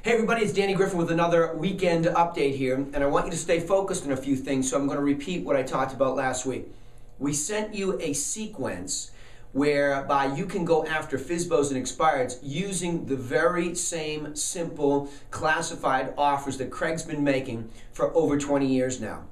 Hey everybody, it's Danny Griffin with another weekend update here, and I want you to stay focused on a few things, so I'm going to repeat what I talked about last week. We sent you a sequence whereby you can go after FSBOs and expireds using the very same simple classified offers that Craig's been making for over 20 years now.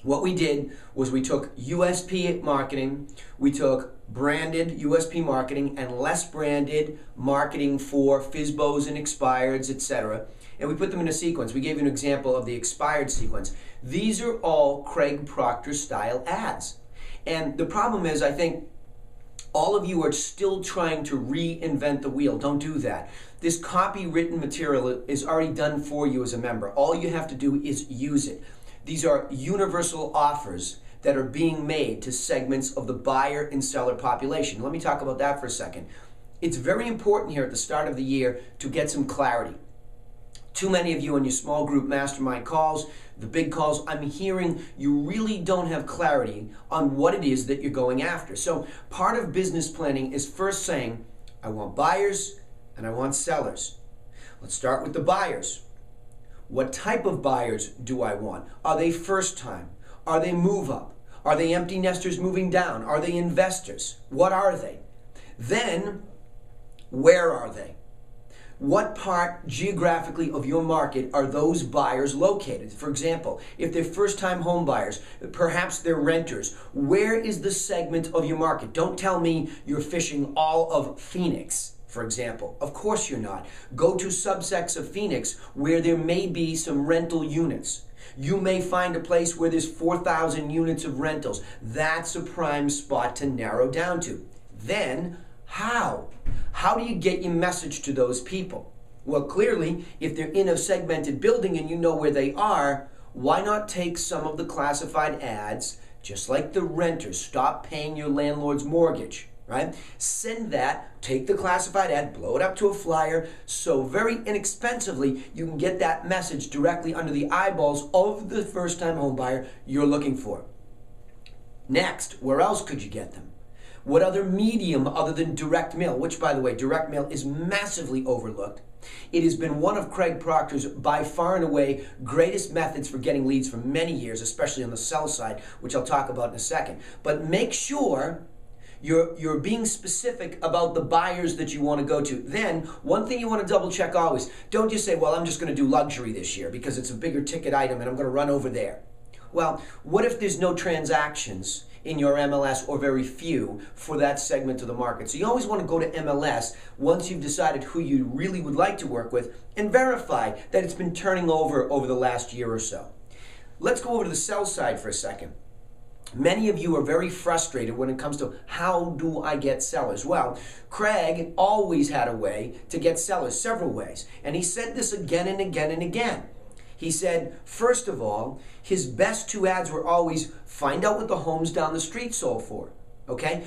What we did was we took USP marketing, we took branded USP marketing and less branded marketing for FSBOs and expireds, etc., and we put them in a sequence. We gave you an example of the expired sequence. These are all Craig Proctor style ads. And the problem is, I think all of you are still trying to reinvent the wheel. Don't do that. This copywritten material is already done for you as a member. All you have to do is use it. These are universal offers that are being made to segments of the buyer and seller population. Let me talk about that for a second. It's very important here at the start of the year to get some clarity. Too many of you on your small group mastermind calls, the big calls, I'm hearing you really don't have clarity on what it is that you're going after. So part of business planning is first saying, I want buyers and I want sellers. Let's start with the buyers. What type of buyers do I want? Are they first time? Are they move up? Are they empty nesters moving down? Are they investors? What are they? Then, where are they? What part geographically of your market are those buyers located? For example, if they're first-time home buyers, perhaps they're renters, where is the segment of your market? Don't tell me you're fishing all of Phoenix, for example. Of course you're not. Go to subsects of Phoenix where there may be some rental units. You may find a place where there's 4,000 units of rentals. That's a prime spot to narrow down to. Then, how? How do you get your message to those people? Well, clearly, if they're in a segmented building and you know where they are, why not take some of the classified ads, just like the renters, stop paying your landlord's mortgage, right? Send that, take the classified ad, blow it up to a flyer, so very inexpensively you can get that message directly under the eyeballs of the first-time home buyer you're looking for. Next, where else could you get them? What other medium other than direct mail, which, by the way, direct mail is massively overlooked. It has been one of Craig Proctor's, by far and away, greatest methods for getting leads for many years, especially on the sell side, which I'll talk about in a second. But make sure you're being specific about the buyers that you want to go to. Then, one thing you want to double check always, don't just say, well, I'm just going to do luxury this year because it's a bigger ticket item and I'm going to run over there. Well, what if there's no transactions in your MLS or very few for that segment of the market? So you always want to go to MLS once you've decided who you really would like to work with and verify that it's been turning over the last year or so. Let's go over to the sell side for a second. Many of you are very frustrated when it comes to how do I get sellers? Well, Craig always had a way to get sellers, several ways. And he said this again and again and again. He said, first of all, his best two ads were always find out what the homes down the street sold for, okay?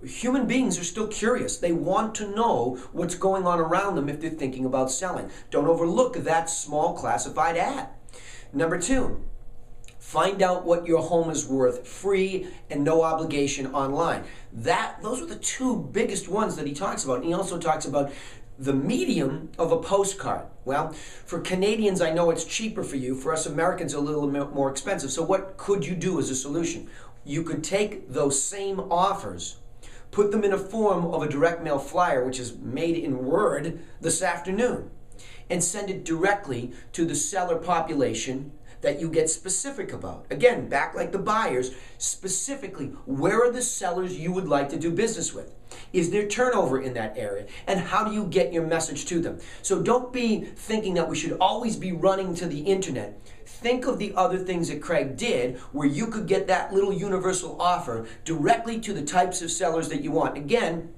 Human beings are still curious. They want to know what's going on around them if they're thinking about selling. Don't overlook that small classified ad. Number two, find out what your home is worth, free and no obligation online. Those are the two biggest ones that he talks about. And he also talks about the medium of a postcard. Well, for Canadians, I know it's cheaper for you. For us Americans, a little more expensive. So what could you do as a solution? You could take those same offers, put them in a form of a direct mail flyer, which is made in Word this afternoon, and send it directly to the seller population that you get specific about. Again, back like the buyers, specifically, where are the sellers you would like to do business with? Is there turnover in that area? And how do you get your message to them? So don't be thinking that we should always be running to the internet. Think of the other things that Craig did where you could get that little universal offer directly to the types of sellers that you want. Again,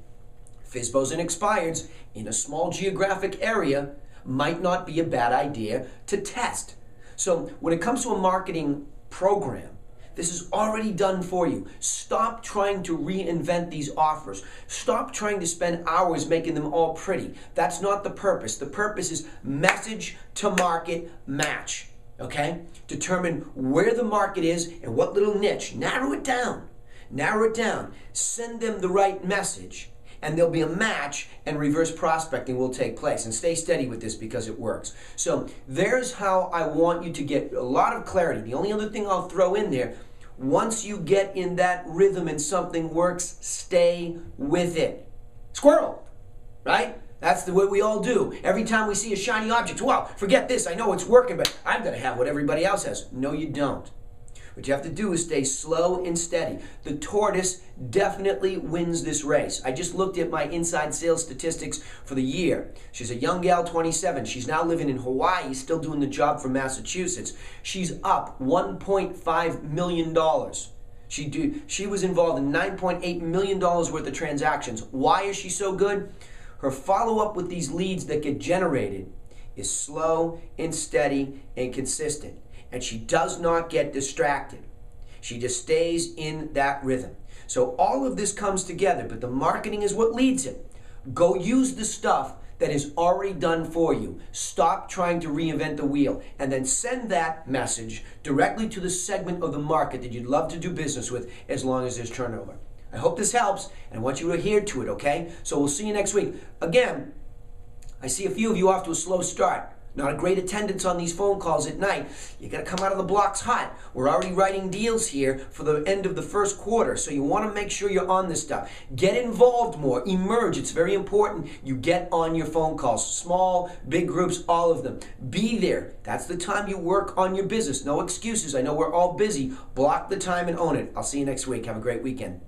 FSBOs and expireds in a small geographic area might not be a bad idea to test. So when it comes to a marketing program, this is already done for you. Stop trying to reinvent these offers. Stop trying to spend hours making them all pretty. That's not the purpose. The purpose is message to market match. Okay? Determine where the market is and what little niche. Narrow it down. Narrow it down. Send them the right message. and there'll be a match, and reverse prospecting will take place. And stay steady with this because it works. So there's how I want you to get a lot of clarity. The only other thing I'll throw in there, once you get in that rhythm and something works, stay with it. Squirrel, right? That's the way we all do. Every time we see a shiny object, well, forget this, I know it's working, but I'm going to have what everybody else has. No, you don't. What you have to do is stay slow and steady. The tortoise definitely wins this race. I just looked at my inside sales statistics for the year. She's a young gal, 27. She's now living in Hawaii, still doing the job from Massachusetts. She's up $1.5 million. She was involved in $9.8 million worth of transactions. Why is she so good? Her follow-up with these leads that get generated is slow and steady and consistent. And she does not get distracted. She just stays in that rhythm. So all of this comes together, but the marketing is what leads it. Go use the stuff that is already done for you. Stop trying to reinvent the wheel, and then send that message directly to the segment of the market that you'd love to do business with as long as there's turnover. I hope this helps, and I want you to adhere to it, okay? So we'll see you next week. Again, I see a few of you off to a slow start. Not a great attendance on these phone calls at night. You got to come out of the blocks hot. We're already writing deals here for the end of the first quarter, so you want to make sure you're on this stuff. Get involved more. Emerge. It's very important you get on your phone calls. Small, big groups, all of them. Be there. That's the time you work on your business. No excuses. I know we're all busy. Block the time and own it. I'll see you next week. Have a great weekend.